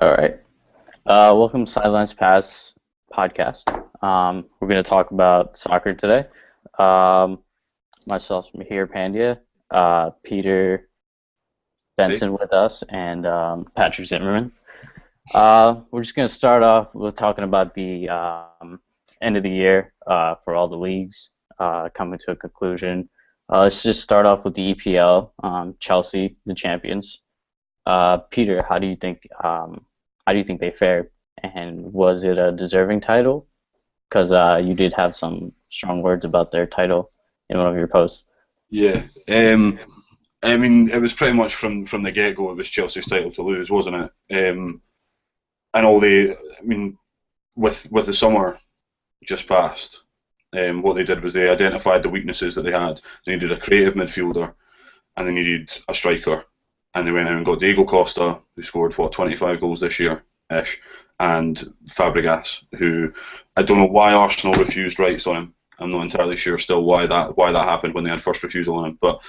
All right. Welcome to Sidelines Pass podcast. We're going to talk about soccer today. Um, Myself, Mihir Pandya, Peter Hey. Benson with us, and Patrick Zimmerman. We're just going to start off with talking about the end of the year for all the leagues coming to a conclusion. Let's just start off with the EPL. Chelsea, the champions. Peter, how do you think they fared, and was it a deserving title? Because you did have some strong words about their title in one of your posts. Yeah. I mean, it was pretty much from the get-go. It was Chelsea's title to lose, wasn't it? And all I mean, with the summer just passed, what they did was they identified the weaknesses that they had. They needed a creative midfielder, and they needed a striker. And they went out and got Diego Costa, who scored 25 goals this year ish, and Fabregas, who I don't know why Arsenal refused rights on him. I'm not entirely sure still why that happened when they had first refusal on him, but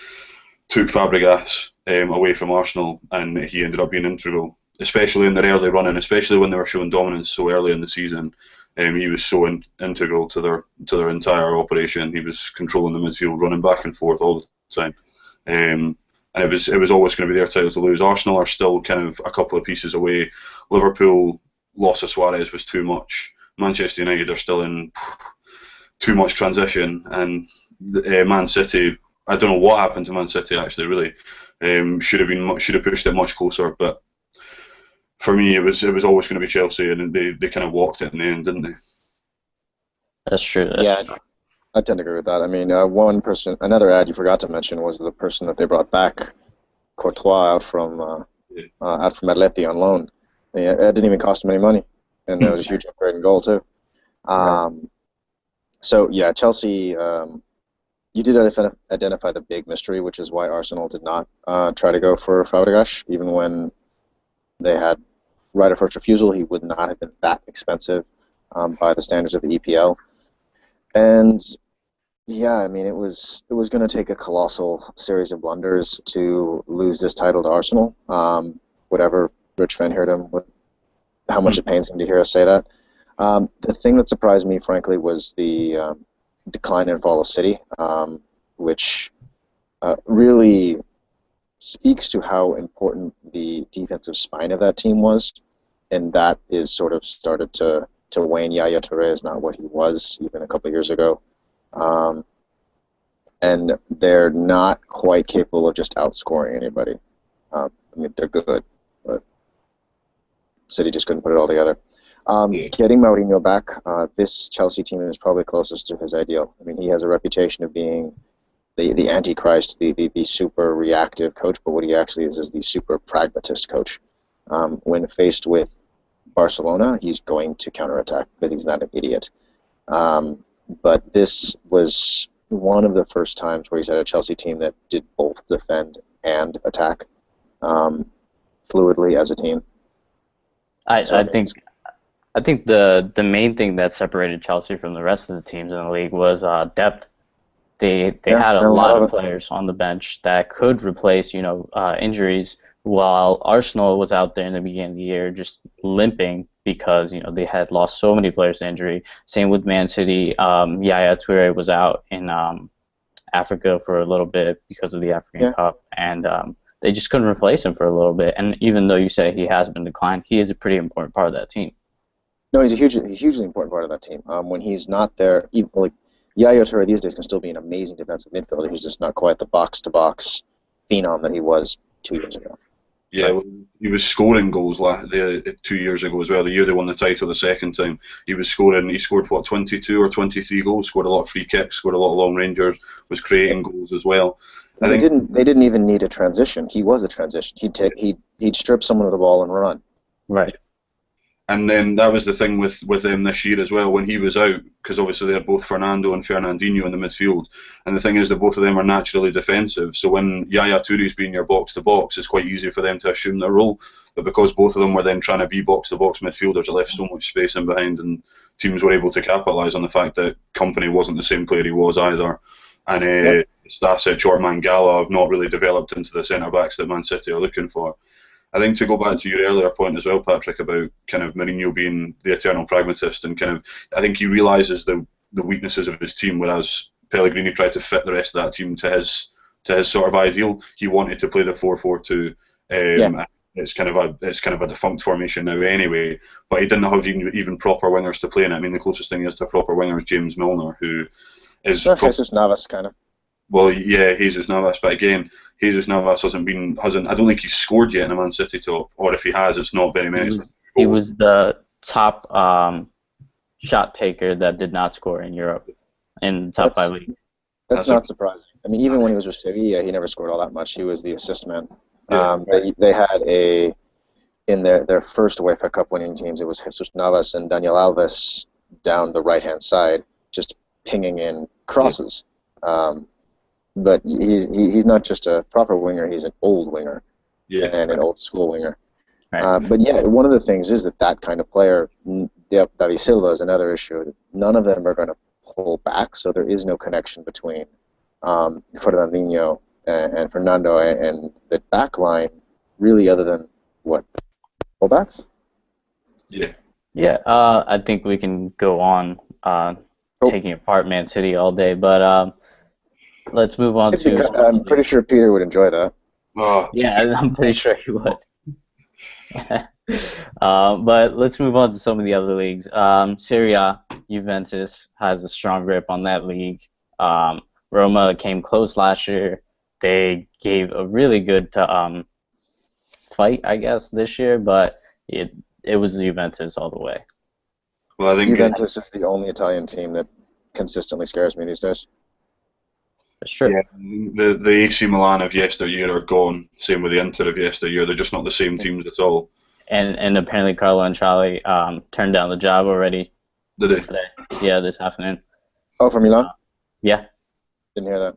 took Fabregas away from Arsenal, and he ended up being integral, especially in their early running, especially when they were showing dominance so early in the season. He was so integral to their entire operation. He was controlling the midfield, running back and forth all the time. And it was always going to be their title to lose. Arsenal are still kind of a couple of pieces away. Liverpool loss of Suarez was too much. Manchester United are still in too much transition, and Man City. I don't know what happened to Man City actually. Really, should have pushed it much closer. But for me, it was always going to be Chelsea, and they kind of walked it in the end, didn't they? That's true. That's Yeah, I tend to agree with that. I mean, another ad you forgot to mention was the person that they brought back, Courtois, Yeah. out from Atleti on loan. Yeah, it didn't even cost him any money, and it was a huge upgrade in goal too. right. Um, so yeah, Chelsea. You did identify the big mystery, which is why Arsenal did not try to go for Fabregas, even when they had right of first refusal. He would not have been that expensive by the standards of the EPL. And yeah, I mean, it was going to take a colossal series of blunders to lose this title to Arsenal. Whatever Rich Van Heerden, how much it pains him to hear us say that. The thing that surprised me, frankly, was the decline and fall of City, which really speaks to how important the defensive spine of that team was, and that is sort of started to wane. Yaya Toure is not what he was even a couple of years ago. Um, and they're not quite capable of just outscoring anybody. I mean, they're good, but City just couldn't put it all together. Yeah. Getting Mourinho back, this Chelsea team is probably closest to his ideal. I mean, he has a reputation of being the antichrist, the super reactive coach, but what he actually is the super pragmatist coach. When faced with Barcelona, he's going to counterattack because he's not an idiot. But this was one of the first times where he's had a Chelsea team that did both defend and attack fluidly as a team. I, So I I mean, think I think the main thing that separated Chelsea from the rest of the teams in the league was depth. They yeah, had a and a lot lot of of it. players on the bench that could replace, injuries, while Arsenal was out there in the beginning of the year just limping because, they had lost so many players to injury. Same with Man City. Yaya Toure was out in Africa for a little bit because of the African Yeah, Cup, and they just couldn't replace him for a little bit. And even though you say he has been declined, he is a pretty important part of that team. no, he's a hugely important part of that team. When he's not there, even, like Yaya Toure these days can still be an amazing defensive midfielder. He's just not quite the box-to-box phenom that he was 2 years ago. Yeah, Right. well, he was scoring goals 2 years ago as well. The year they won the title the second time, he was scoring. He scored 22 or 23 goals. Scored a lot of free kicks. Scored a lot of long rangers. Was creating goals as well. I And they think. didn't even need a transition. He was the transition. He'd strip someone of the ball and run. Right. And then that was the thing with them this year as well when he was out, because obviously they had both Fernando and Fernandinho in the midfield. And the thing is that both of them are naturally defensive. So when Yaya Toure's being your box to box, it's quite easy for them to assume their role. But because both of them were then trying to be box to box midfielders, it left so much space in behind, and teams were able to capitalise on the fact that Company wasn't the same player he was either. And Yep. Stasic or Mangala have not really developed into the centre backs that Man City are looking for. I think to go back to your earlier point as well, Patrick, about kind of Mourinho being the eternal pragmatist, and kind of, I think he realises the weaknesses of his team, whereas Pellegrini tried to fit the rest of that team to his sort of ideal. He wanted to play the 4-4-2. Yeah. It's kind of a defunct formation now anyway, but he didn't have even proper wingers to play in it. I mean, the closest thing he has to a proper winger is James Milner, who is Jesus Navas kind of. well, yeah, Jesus Navas, but again, Jesus Navas hasn't. I don't think he's scored yet in a Man City top, or if he has, it's not very many. He was the top shot taker that did not score in Europe in the top 5 league. That's not surprising. I mean, even when he was with Sevilla, he never scored all that much. He was the assist man. Yeah. They had in their first UEFA Cup winning teams, it was Jesus Navas and Daniel Alves down the right-hand side, just pinging in crosses. But he's not just a proper winger; he's an old winger, and an old school winger. Right. But yeah, one of the things is that kind of player, David Silva, is another issue. None of them are going to pull back, so there is no connection between Fernandinho and Fernando and the back line, really, other than what, fullbacks? Yeah. Yeah, I think we can go on taking apart Man City all day, but let's move on to... I'm pretty sure Peter would enjoy that. Oh. Yeah, I'm pretty sure he would. But let's move on to some of the other leagues. Serie A, Juventus has a strong grip on that league. Roma came close last year. They gave a really good fight, I guess, this year, but it was Juventus all the way. Well, I think Juventus is the only Italian team that consistently scares me these days. That's true. Yeah, the AC Milan of yesteryear are gone. Same with the Inter of yesteryear. They're just not the same teams at all. And apparently Carlo Ancelotti turned down the job already. Did he? Today. Yeah, this afternoon. Oh, for Milan? Yeah. Didn't hear that.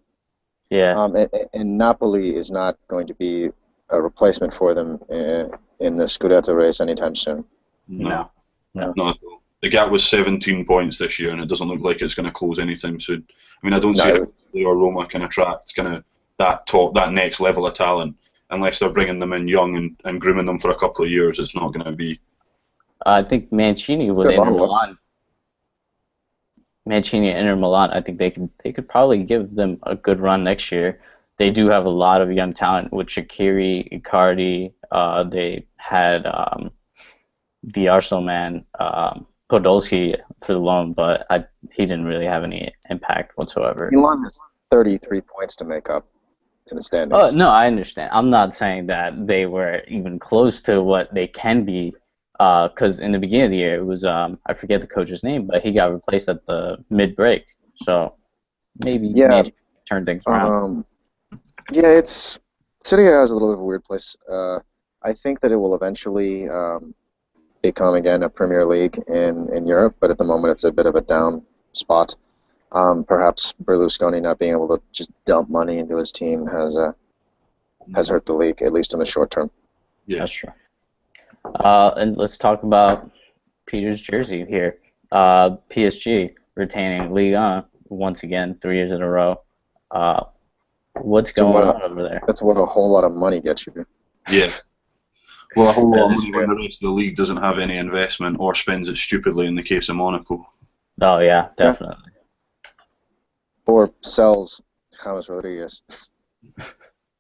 Yeah. And Napoli is not going to be a replacement for them in the Scudetto race anytime soon. No. Not at all. The gap was 17 points this year, and it doesn't look like it's going to close anytime soon. I mean, I don't see Napoli or Roma can attract kind of that next level of talent unless they're bringing them in young and grooming them for a couple of years. It's not going to be. I think Mancini with Inter Milan. Mancini and Inter Milan, I think they could probably give them a good run next year. They do have a lot of young talent with Shaqiri, Icardi. They had the Arsenal man, Podolski, for the loan, but he didn't really have any impact whatsoever. Milan has 33 points to make up in the standings. Oh, no, I understand. I'm not saying that they were even close to what they can be, because in the beginning of the year, it was, I forget the coach's name, but he got replaced at the mid-break. So maybe turn things around. Yeah, Serie A is a little bit of a weird place. I think that it will eventually become again a Premier League in Europe, but at the moment it's a bit of a down spot. Perhaps Berlusconi not being able to just dump money into his team has hurt the league, at least in the short term. Yeah, that's true. And let's talk about Peter's jersey here. PSG retaining Ligue 1 once again, 3 years in a row. What's going on over there? That's what a whole lot of money gets you. Yeah. Well, a whole lot of money when the rest of the league doesn't have any investment or spends it stupidly in the case of Monaco. Oh, yeah, definitely. Or sells James Rodriguez.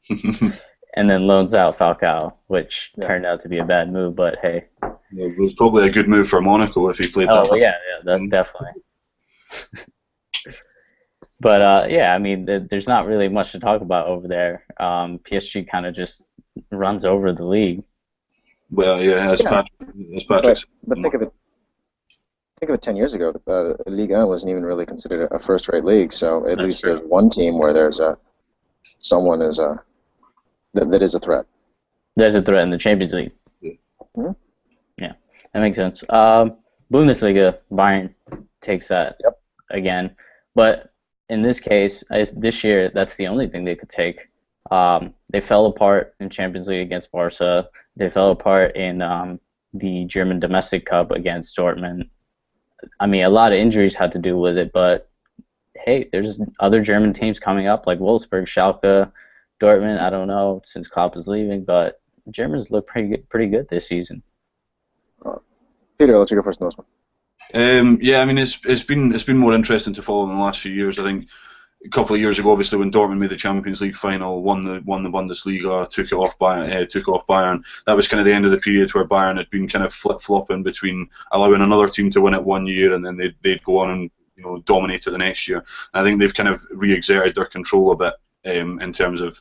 And then loans out Falcao, which turned out to be a bad move, but hey. It was probably a good move for Monaco if he played that. Oh, yeah, that's definitely. But, yeah, I mean, there's not really much to talk about over there. PSG kind of just runs over the league. Well, yeah, as Patrick. But think of it 10 years ago. Ligue 1 wasn't even really considered a first-rate league, so at least there's one team where there's someone that is a threat. There's a threat in the Champions League. Mm-hmm. Yeah, that makes sense. Bundesliga, Bayern takes that again. But in this case, this year, that's the only thing they could take. They fell apart in Champions League against Barca. They fell apart in the German Domestic Cup against Dortmund. I mean, a lot of injuries had to do with it, but hey, there's other German teams coming up like Wolfsburg, Schalke, Dortmund. I don't know since Klopp is leaving, but Germans look pretty good this season. Peter, I'll let you go first on this one. Yeah, I mean it's been more interesting to follow in the last few years. I think a couple of years ago, obviously, when Dortmund made the Champions League final, won the Bundesliga, took it off Bayern. That was kind of the end of the period where Bayern had been kind of flip flopping between allowing another team to win it one year and then they'd go on and dominate it the next year. And I think they've kind of re-exerted their control a bit in terms of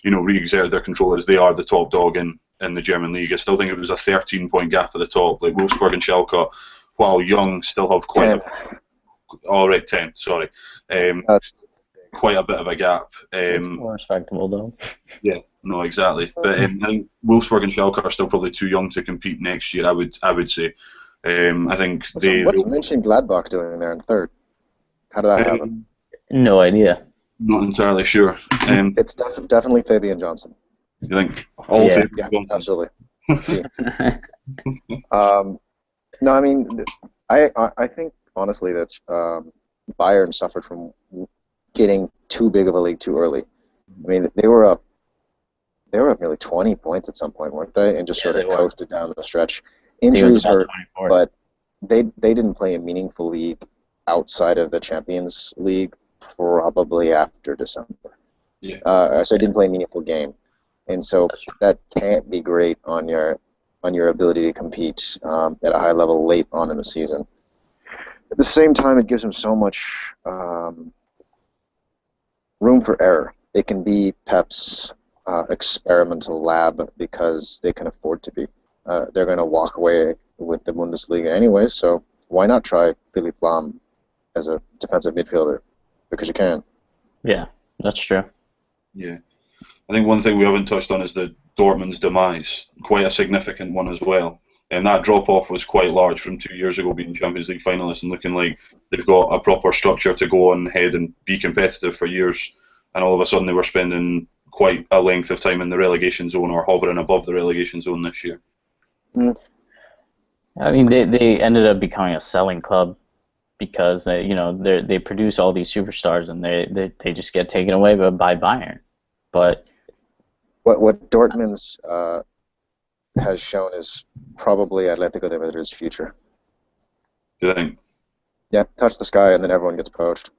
re-exerted their control as they are the top dog in the German league. I still think it was a 13-point gap at the top. Like Wolfsburg and Schalke, while young, still have quite 10. Sorry. Quite a bit of a gap. It's more respectable, though. Yeah, no, exactly. But I think Wolfsburg and Schalke are still probably too young to compete next year. I would say. I think what's Mönchengladbach doing there in third? How did that happen? No idea. Not entirely sure. It's definitely Fabian Johnson. You think? All Yeah. Fabian Johnson? Absolutely. No, I mean, I think honestly that Bayern suffered from getting too big of a league too early. I mean, they were up nearly 20 points at some point, weren't they? And just sort of coasted down the stretch. Injuries hurt, 24. but they didn't play a meaningful league outside of the Champions League probably after December. Yeah. So they didn't play a meaningful game, and so that can't be great on your ability to compete at a high level late on in the season. At the same time, it gives them so much room for error. It can be Pep's experimental lab because they can afford to be. They're going to walk away with the Bundesliga anyway, so why not try Philipp Lahm as a defensive midfielder? Because you can. Yeah, that's true. Yeah. I think one thing we haven't touched on is the Dortmund's demise, quite a significant one as well. And that drop-off was quite large from 2 years ago being Champions League finalists and looking like they've got a proper structure to go on ahead and be competitive for years. And all of a sudden they were spending quite a length of time in the relegation zone or hovering above the relegation zone this year. I mean, they ended up becoming a selling club because they produce all these superstars and they just get taken away by Bayern. But what Dortmund's has shown is probably Atletico de Madrid's future. Do you think? Yeah, touch the sky and then everyone gets poached.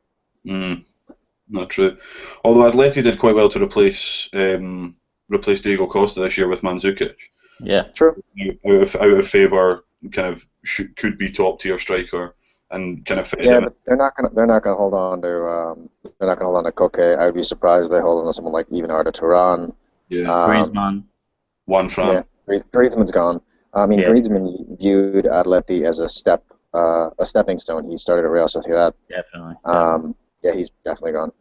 Not true. Although Atleti did quite well to replace Diego Costa this year with Mandzukic. Yeah, true. Out of favour, kind of could be top tier striker and kind of fit in. But they're not gonna hold on to Koke. I would be surprised if they hold on to someone like even Arda Turan. Yeah, Griezmann. Juan Fran. Yeah, Griezmann's gone. I mean, Griezmann viewed Atleti as a stepping stone. He started at Real Sociedad. Definitely. Yeah, he's definitely gone.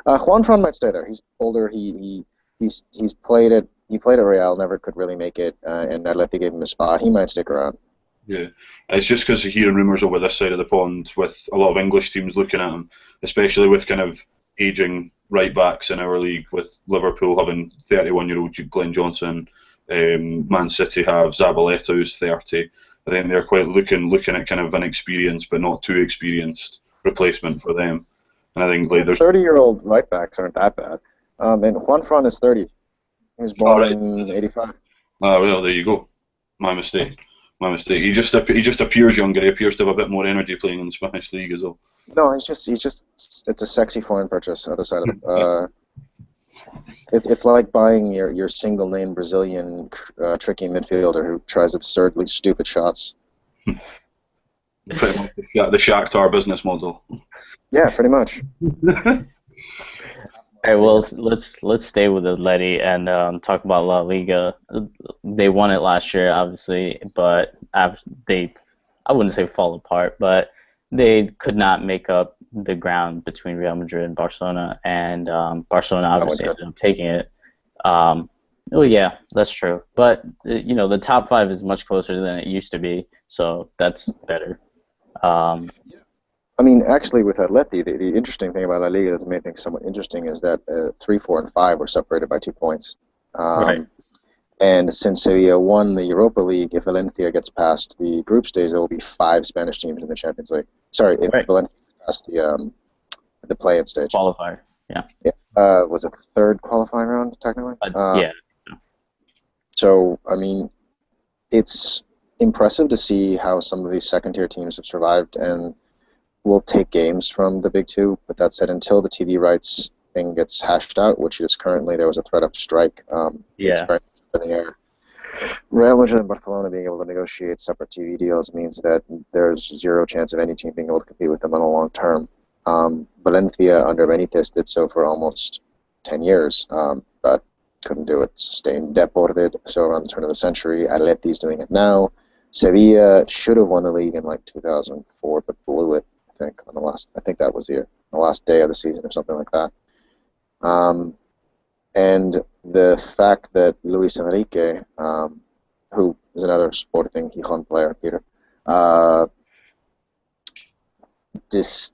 Juan Fran might stay there. He's older. He's played at Real, never could really make it, and Atleti gave him a spot. He might stick around. Yeah, it's just because hearing rumours over this side of the pond with a lot of English teams looking at him, especially with kind of ageing right backs in our league, with Liverpool having 31-year-old Glenn Johnson, Man City have Zabaleta who's 30. I think they're quite looking at kind of an experienced but not too experienced replacement for them. And I think like there's 30-year-old right backs aren't that bad. And Juan Fran is 30. He was born in '85. Oh well, there you go. My mistake. He just appears younger. He appears to have a bit more energy playing in the Spanish league as well. No, he's just it's a sexy foreign purchase. Other side of the it's like buying your single name Brazilian tricky midfielder who tries absurdly stupid shots. Pretty much the Shakhtar business model. Yeah, pretty much. All right, well, let's stay with Atleti and talk about La Liga. They won it last year, obviously, but I wouldn't say fall apart, but they could not make up the ground between Real Madrid and Barcelona, and Barcelona obviously ended up taking it. Oh yeah, that's true. But the top five is much closer than it used to be, so that's better. I mean, actually, with Atleti, the interesting thing about La Liga that made things somewhat interesting is that 3, 4, and 5 were separated by 2 points. Right. And since Sevilla won the Europa League, if Valencia gets past the group stage, there will be 5 Spanish teams in the Champions League. Sorry, if Valencia gets past the play-in stage. Qualifier, yeah. Was it the third qualifying round, technically? Yeah. So, I mean, it's impressive to see how some of these second-tier teams have survived and will take games from the big two. But that said, until the TV rights thing gets hashed out, which is currently there was a threat of strike, it's Yeah. very much up in the air. Real Madrid and Barcelona being able to negotiate separate TV deals means that there's zero chance of any team being able to compete with them on a long term. Valencia under Benitez did so for almost 10 years, but couldn't do it. Staying deported. So around the turn of the century, Atleti's doing it now. Sevilla should have won the league in like 2004, but blew it. I think on the last. I think that was the last day of the season or something like that. Um, and the fact that Luis Enrique, who is another Sporting Gijon player, Peter, uh,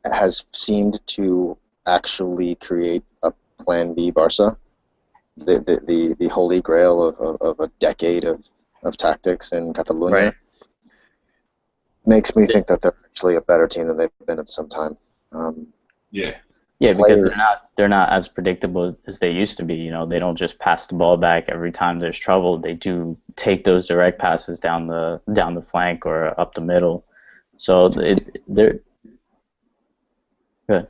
has seemed to actually create a Plan B Barca, the holy grail of a decade of tactics in Catalonia, Right. makes me think that they're actually a better team than they've been at some time. Yeah. Yeah, because Player, they're not as predictable as they used to be. They don't just pass the ball back every time there's trouble. They do take those direct passes down the flank or up the middle. So they're good.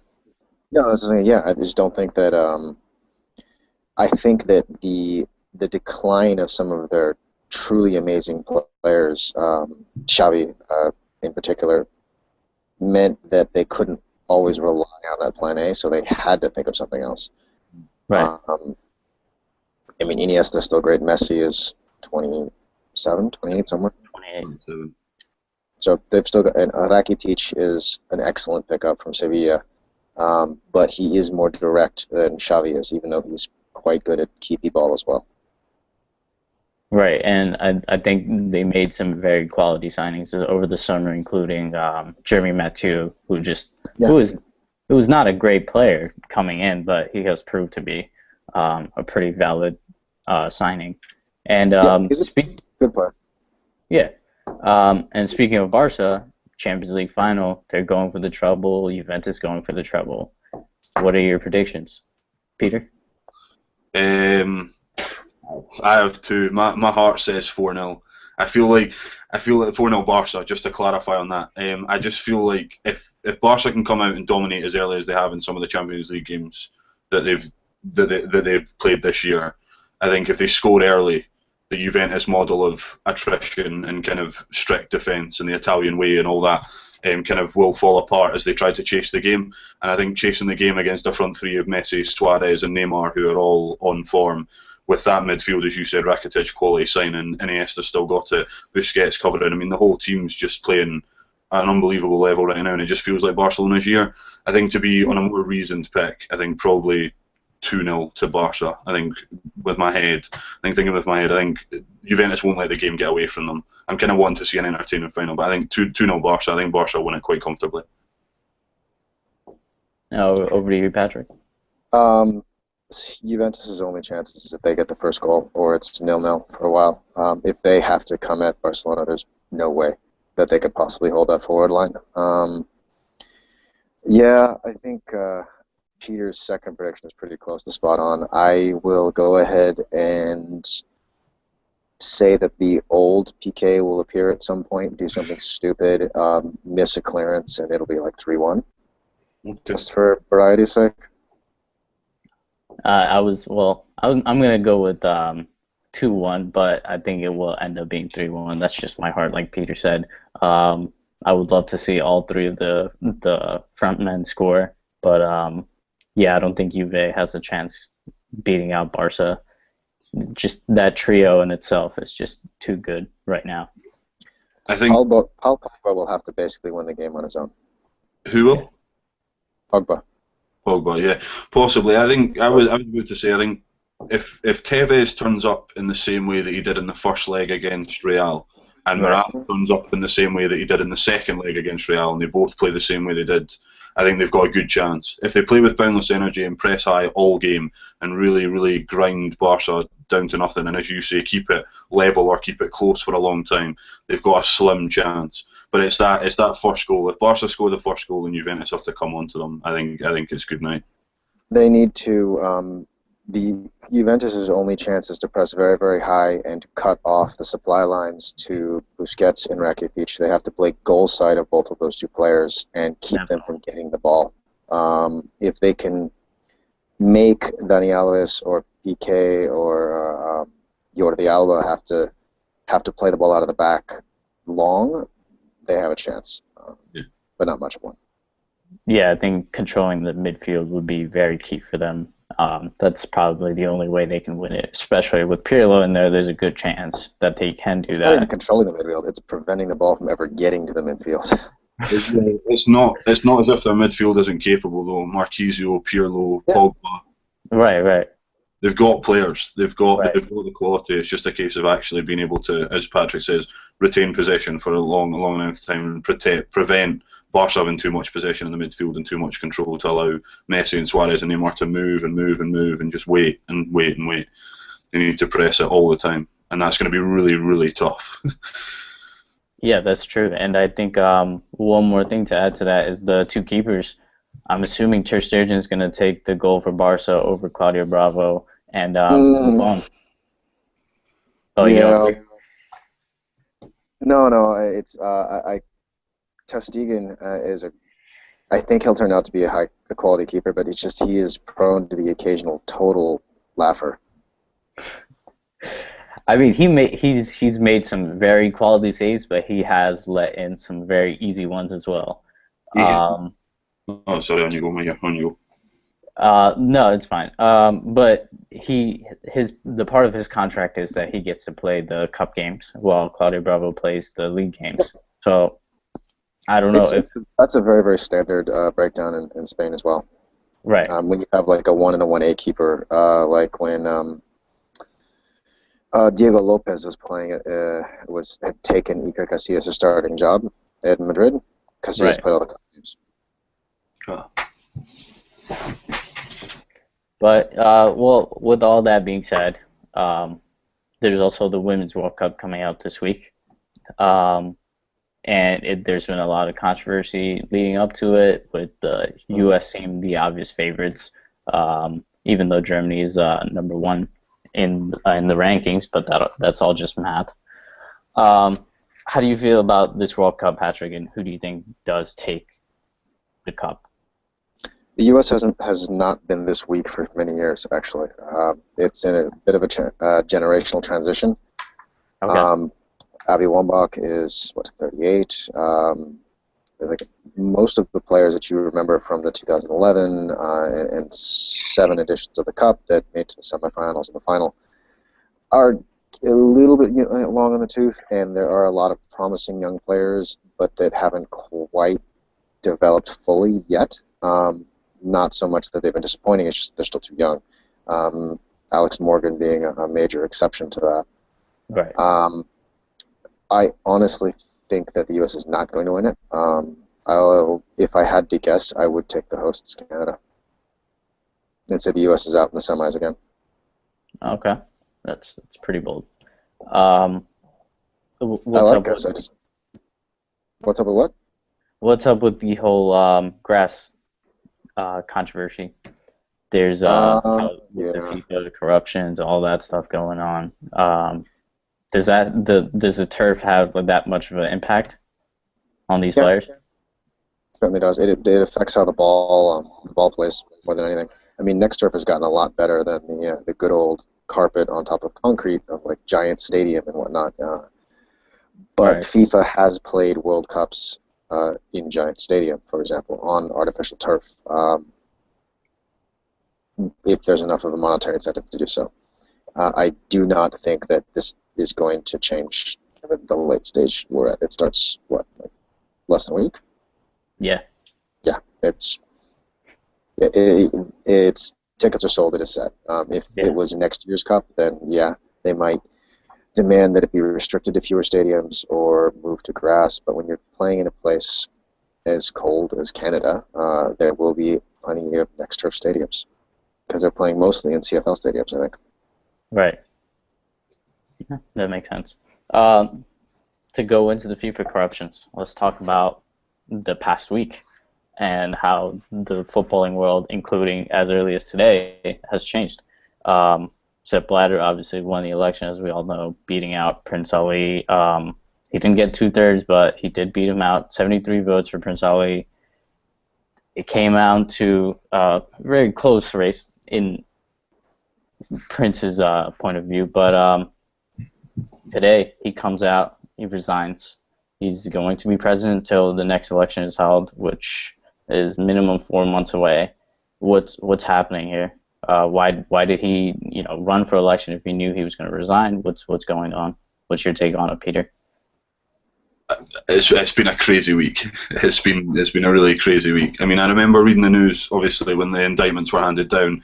no, I was just saying, yeah, I just don't think that. I think that the decline of some of their truly amazing players, Xavi in particular, meant that they couldn't always rely on that plan A, so they had to think of something else. Right. I mean, Iniesta's still great. Messi is 27, 28, somewhere. 28. So they've still got, and Rakitic is an excellent pickup from Sevilla, but he is more direct than Xavi is, even though he's quite good at keepy ball as well. Right, and I think they made some very quality signings over the summer, including Jeremy Mathieu, Yeah. who was not a great player coming in, but he has proved to be a pretty valid signing. And He's a good player. yeah, and speaking of Barca, Champions League final, they're going for the treble. Juventus going for the treble. What are your predictions, Peter? I have two. My heart says 4-0. I feel like 4-0 Barca. Just to clarify on that, I just feel like if Barca can come out and dominate as early as they have in some of the Champions League games that they've played this year, I think if they score early, the Juventus model of attrition and kind of strict defence and the Italian way and all that kind of will fall apart as they try to chase the game. And I think chasing the game against a front three of Messi, Suarez, and Neymar, who are all on form, with that midfield, as you said, Rakitic quality signing, Iniesta still got it, Busquets covering. I mean, the whole team's just playing at an unbelievable level right now, and it just feels like Barcelona's year. I think to be on a more reasoned pick, I think probably 2-0 to Barca. I think thinking with my head, I think Juventus won't let the game get away from them. I'm kind of wanting to see an entertaining final, but I think 2-0 Barca. I think Barca win it quite comfortably. Now over to you, Patrick. Juventus' only chances is if they get the first goal, or it's 0-0 for a while. If they have to come at Barcelona, there's no way that they could possibly hold that forward line. Yeah, I think Peter's second prediction is pretty close to spot on. I will go ahead and say that the old PK will appear at some point, do something stupid, miss a clearance, and it'll be like 3-1. Just for variety's sake. I'm gonna go with 2-1, but I think it will end up being 3-1. That's just my heart, like Peter said. I would love to see all three of the front men score, but yeah, I don't think Juve has a chance beating out Barca. Just that trio in itself is just too good right now. I think Paul Pogba will have to basically win the game on his own. who will? Pogba. Pogba, yeah, possibly. I think I was about to say. I think if Tevez turns up in the same way that he did in the first leg against Real, and Morata turns up in the same way that he did in the second leg against Real, and they both play the same way they did, I think they've got a good chance. If they play with boundless energy and press high all game and really, really grind Barca down to nothing, and as you say, keep it level or keep it close for a long time, they've got a slim chance. But it's that first goal. If Barca score the first goal and Juventus have to come on to them, I think it's good night. They need to the Juventus's only chance is to press very, very high and cut off the supply lines to Busquets and Rakitic. They have to play goal side of both of those two players and keep them from getting the ball. If they can make Dani Alves or PK or Jordi Alba have to play the ball out of the back long, they have a chance, but not much of one. Yeah, I think controlling the midfield would be very key for them. That's probably the only way they can win it, especially with Pirlo in there. There's a good chance that they can do It's that. not even controlling the midfield; it's preventing the ball from ever getting to the midfield. It's not as if their midfield isn't capable though. Marquisio, Pirlo, Pogba. Right. They've got players. They've got Right. the quality. It's just a case of actually being able to, as Patrick says, retain possession for a long amount of time and prevent Barca having too much possession in the midfield and too much control to allow Messi and Suarez and Neymar to move and just wait and wait and wait. They need to press it all the time, and that's going to be really, really tough. Yeah, that's true. And I think one more thing to add to that is the two keepers. I'm assuming Ter Stegen is going to take the goal for Barca over Claudio Bravo and move on. Oh, yeah. No. It's Ter Stegen is a. I think he'll turn out to be a high quality keeper, but it's just he is prone to the occasional total laugher. I mean, he's made some very quality saves, but he has let in some very easy ones as well. Yeah. Oh, sorry, on you go. No, it's fine. But the part of his contract is that he gets to play the cup games while Claudio Bravo plays the league games. So I don't know that's a very, very standard breakdown in Spain as well. Right. When you have like a 1 and a 1A keeper, like when Diego Lopez was playing had taken Iker Casillas' starting job at Madrid. Casillas played all the cup games. But well, with all that being said, there's also the Women's World Cup coming out this week, and there's been a lot of controversy leading up to it, with the U.S. seeming the obvious favorites, even though Germany is number one in the rankings, but that's all just math. How do you feel about this World Cup, Patrick, and who do you think does take the cup? The U.S. has not been this weak for many years, actually. It's in a bit of a generational transition. Okay. Abby Wambach is, 38? Like most of the players that you remember from the 2011 and 7 editions of the Cup that made to the semifinals and the final are a little bit long in the tooth, and there are a lot of promising young players, but that haven't quite developed fully yet. Not so much that they've been disappointing, it's just they're still too young. Alex Morgan being a major exception to that. Right. I honestly think that the U.S. is not going to win it. If I had to guess, I would take the hosts, Canada, and say the U.S. is out in the semis again. Okay, that's pretty bold. What's up with what? What's up with the whole grass controversy? There's the FIFA corruptions, all that stuff going on. Does the turf have that much of an impact on these players? It certainly does. It affects how the ball plays more than anything. I mean, next turf has gotten a lot better than the good old carpet on top of concrete of like Giant Stadium and whatnot. But FIFA has played World Cups in Giant Stadium, for example, on artificial turf, if there's enough of a monetary incentive to do so. I do not think that this is going to change the late stage we're at. It starts, less than a week? Yeah. Yeah, it's tickets are sold, it is set. If it was next year's Cup, then they might demand that it be restricted to fewer stadiums or move to grass, but when you're playing in a place as cold as Canada, there will be plenty of next turf stadiums, because they're playing mostly in CFL stadiums, I think. Right. Yeah, that makes sense. To go into the FIFA corruptions, let's talk about the past week and how the footballing world, including as early as today, has changed. Sepp Blatter obviously won the election, as we all know, beating out Prince Ali. He didn't get 2/3, but he did beat him out. 73 votes for Prince Ali. It came out to a very close race in Prince's point of view, but today he comes out, he resigns. He's going to be president until the next election is held, which is minimum 4 months away. What's happening here? Why did he run for election if he knew he was going to resign? What's going on? What's your take on it, Peter? It's been a crazy week. It's been a really crazy week. I mean, I remember reading the news, obviously, when the indictments were handed down.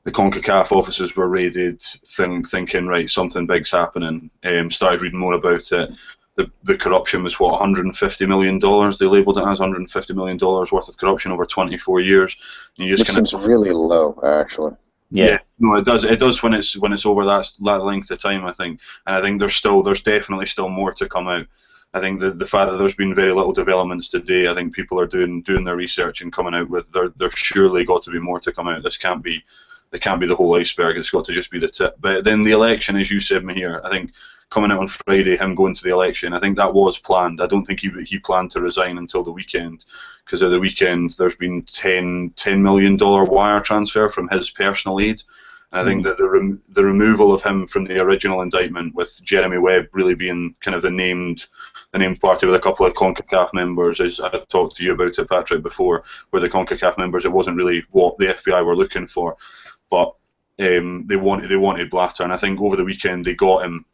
The CONCACAF offices were raided, thinking, right, something big's happening. Started reading more about it. The corruption was, what, $150 million? They labelled it as $150 million worth of corruption over 24 years. And you just Which seems really low, actually. Yeah. No, it does. It does when it's over that length of time, I think. And I think there's definitely still more to come out. I think the fact that there's been very little developments today, I think people are doing their research and coming out with there's surely got to be more to come out. It can't be the whole iceberg. It's got to just be the tip. But then the election, as you said, Mahir, I think coming out on Friday, him going to the election, I think that was planned. I don't think he planned to resign until the weekend, because at the weekend there's been $10 million wire transfer from his personal aid. And I think that the removal of him from the original indictment, with Jeremy Webb really being kind of the named party with a couple of CONCACAF members, as I talked to you about it, Patrick, before, where the CONCACAF members, it wasn't really what the FBI were looking for, but they wanted Blatter, and I think over the weekend they got him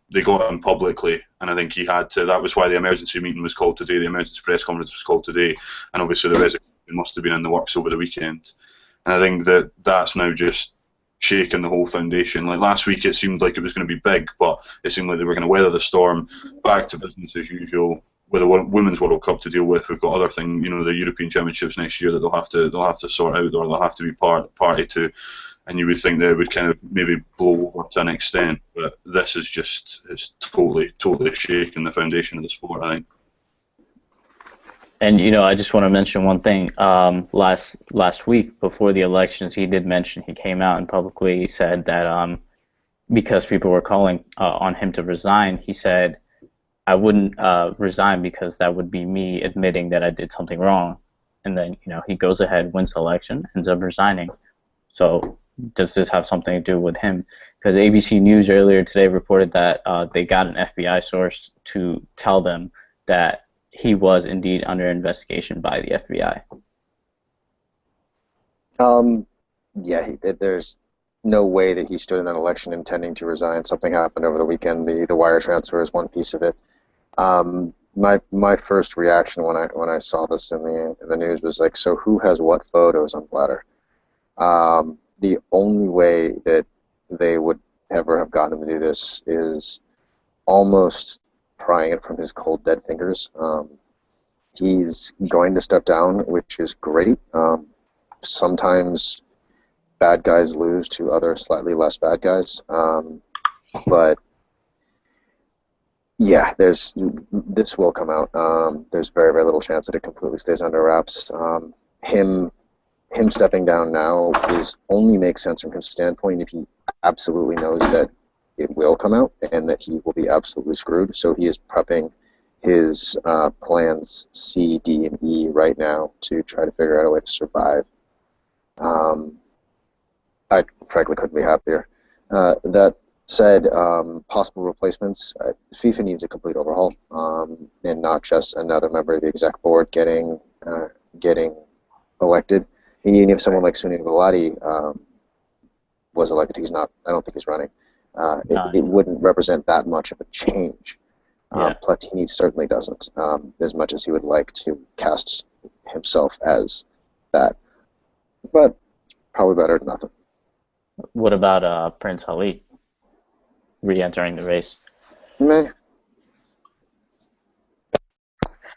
publicly, and I think he had to. That was why the emergency meeting was called today. The emergency press conference was called today, and obviously the resignation must have been in the works over the weekend. And I think that's now just shaking the whole foundation. Like last week, it seemed like it was going to be big, but it seemed like they were going to weather the storm, back to business as usual. With a Women's World Cup to deal with, we've got other things, the European Championships next year that they'll have to sort out, or they'll have to be party to. And you would think they would kind of maybe blow over to an extent, but this is it's totally shaking the foundation of the sport, I think. And I just want to mention one thing. Last week before the elections, he did mention, he came out and publicly said that because people were calling on him to resign, he said, I wouldn't resign because that would be me admitting that I did something wrong. And then he goes ahead, wins the election, ends up resigning. So does this have something to do with him? Because ABC News earlier today reported that they got an FBI source to tell them that he was indeed under investigation by the FBI. There's no way that he stood in that election intending to resign. Something happened over the weekend. The wire transfer is one piece of it. My first reaction when I saw this in the news was like, so who has what photos on Blatter? The only way that they would ever have gotten him to do this is almost prying it from his cold, dead fingers. He's going to step down, which is great. Sometimes bad guys lose to other slightly less bad guys. But yeah, this will come out. There's very, very little chance that it completely stays under wraps. Him stepping down now only makes sense from his standpoint if he absolutely knows that it will come out and that he will be absolutely screwed. So he is prepping his plans C, D, and E right now to try to figure out a way to survive. I frankly couldn't be happier. That said, possible replacements, FIFA needs a complete overhaul, and not just another member of the exec board getting elected. And even if someone like Sunil Gulati was elected, I don't think he's running. It wouldn't represent that much of a change. Platini certainly doesn't, as much as he would like to cast himself as that. But probably better than nothing. What about Prince Ali re-entering the race? Meh.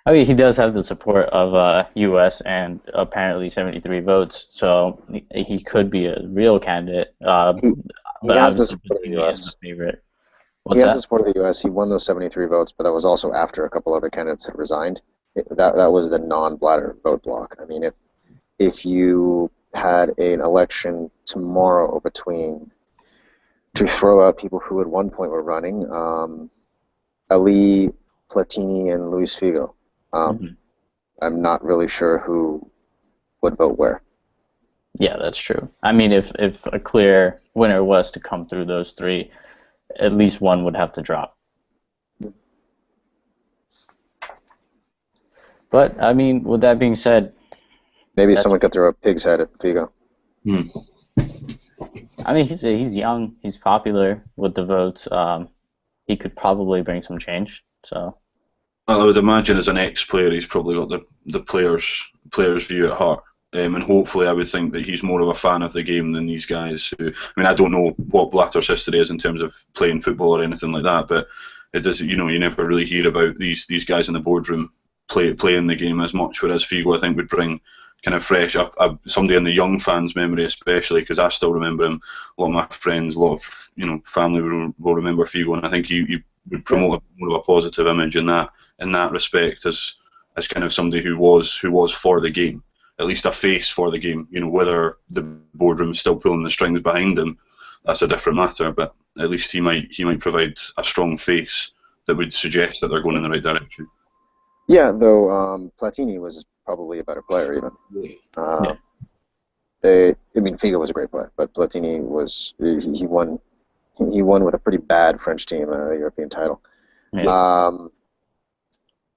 I mean, he does have the support of U.S. and apparently 73 votes, so he could be a real candidate. He has the support of the U.S. Favorite. He has the support of the U.S. He won those 73 votes, but that was also after a couple other candidates had resigned. That was the non-Blatter vote block. I mean, if you had an election tomorrow between to throw out people who at one point were running, Ali, Platini, and Luis Figo. Mhm. I'm not really sure who would vote where. Yeah, that's true. I mean, if a clear winner was to come through those three, at least one would have to drop. But I mean, with that being said, Maybe that's, someone could throw a pig's head at Figo. Hmm. I mean, he's young, he's popular with the votes. He could probably bring some change. So I would imagine as an ex-player, he's probably got the players' view at heart. And hopefully, I would think that he's more of a fan of the game than these guys. Who, I mean, I don't know what Blatter's history is in terms of playing football or anything like that, but it does. You never really hear about these guys in the boardroom playing the game as much. Whereas Figo, I think, would bring kind of fresh, somebody in the young fans' memory, especially because I still remember him. A lot of my friends, a lot of family will remember Figo, and I think he would promote more of a positive image in that respect as kind of somebody who was for the game, at least a face for the game. Whether the boardroom's still pulling the strings behind him, that's a different matter. But at least he might provide a strong face that would suggest that they're going in the right direction. Yeah, though Platini was probably a better player even. yeah, I mean, Figo was a great player, but Platini was he won with a pretty bad French team, a European title. yeah.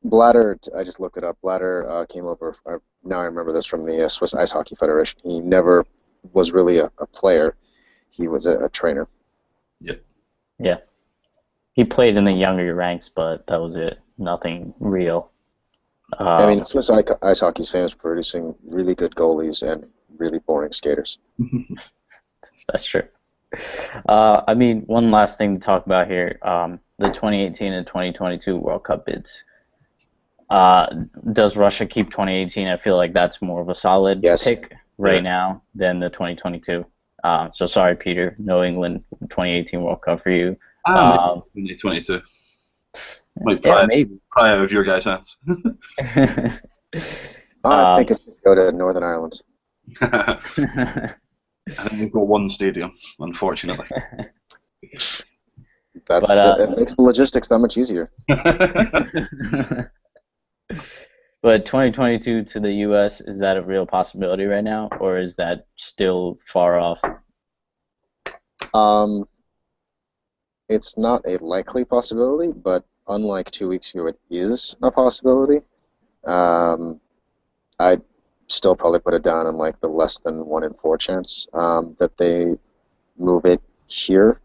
Blatter, I just looked it up. Blatter came over. Now I remember this from the Swiss Ice Hockey Federation. He never was really a player. He was a trainer. Yeah. He played in the younger ranks, but that was it. Nothing real. I mean, Swiss Ice Hockey is famous for producing really good goalies and really boring skaters. That's true. I mean, one last thing to talk about here. The 2018 and 2022 World Cup bids. Does Russia keep 2018? I feel like that's more of a solid pick right now than the 2022. So sorry, Peter. No England 2018 World Cup for you. 2022. Maybe. Probably out of your guys' hands. I think it should go to Northern Ireland. I think we've got one stadium, unfortunately. It makes the logistics that much easier. But 2022 to the U.S., is that a real possibility right now, or is that still far off? It's not a likely possibility, but unlike 2 weeks ago, it is a possibility. I'd still probably put it down in like the less than 1 in 4 chance that they move it here.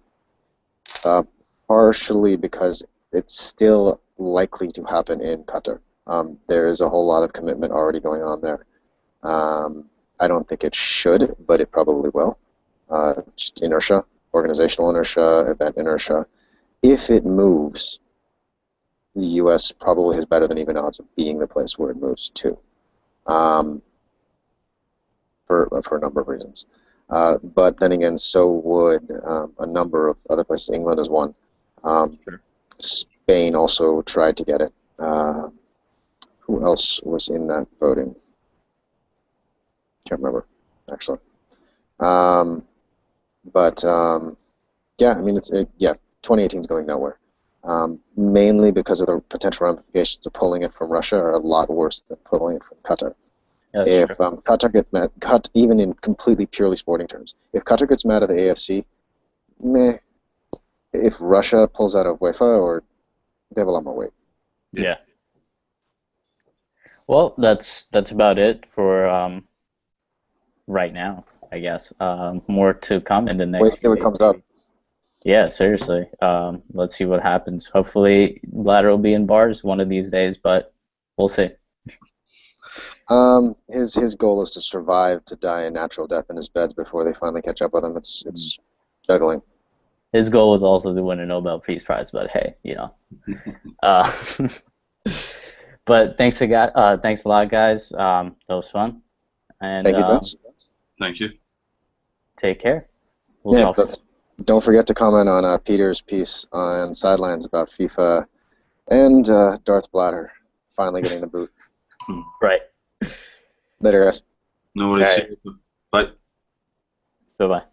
Partially because it's still likely to happen in Qatar. There is a whole lot of commitment already going on there. I don't think it should, but it probably will. Just inertia, organizational inertia, event inertia. If it moves, the U.S. probably has better than even odds of being the place where it moves to, for a number of reasons. But then again, so would a number of other places. England is one. Sure. Spain also tried to get it. Who else was in that voting? Can't remember, actually. Yeah, I mean, 2018 is going nowhere. Mainly because of the potential ramifications of pulling it from Russia are a lot worse than pulling it from Qatar. If Qatar gets mad, even in completely purely sporting terms, if Qatar gets mad at the AFC, meh. If Russia pulls out of UEFA, or they have a lot more weight. Yeah. Well, that's about it for right now, I guess. More to come in the next. Wait till it comes up. Yeah, seriously. Let's see what happens. Hopefully, Bladder will be in bars one of these days, but we'll see. His goal is to survive to die a natural death in his beds before they finally catch up with him. It's juggling. His goal was also to win a Nobel Peace Prize, but hey, But thanks a lot, guys. That was fun. And thank you, Vince. Thank you. Take care. We'll talk soon. Don't forget to comment on Peter's piece on Sidelines about FIFA and Darth Blatter finally getting the boot. Right. Later, guys. No worries. Right. Bye. Bye-bye.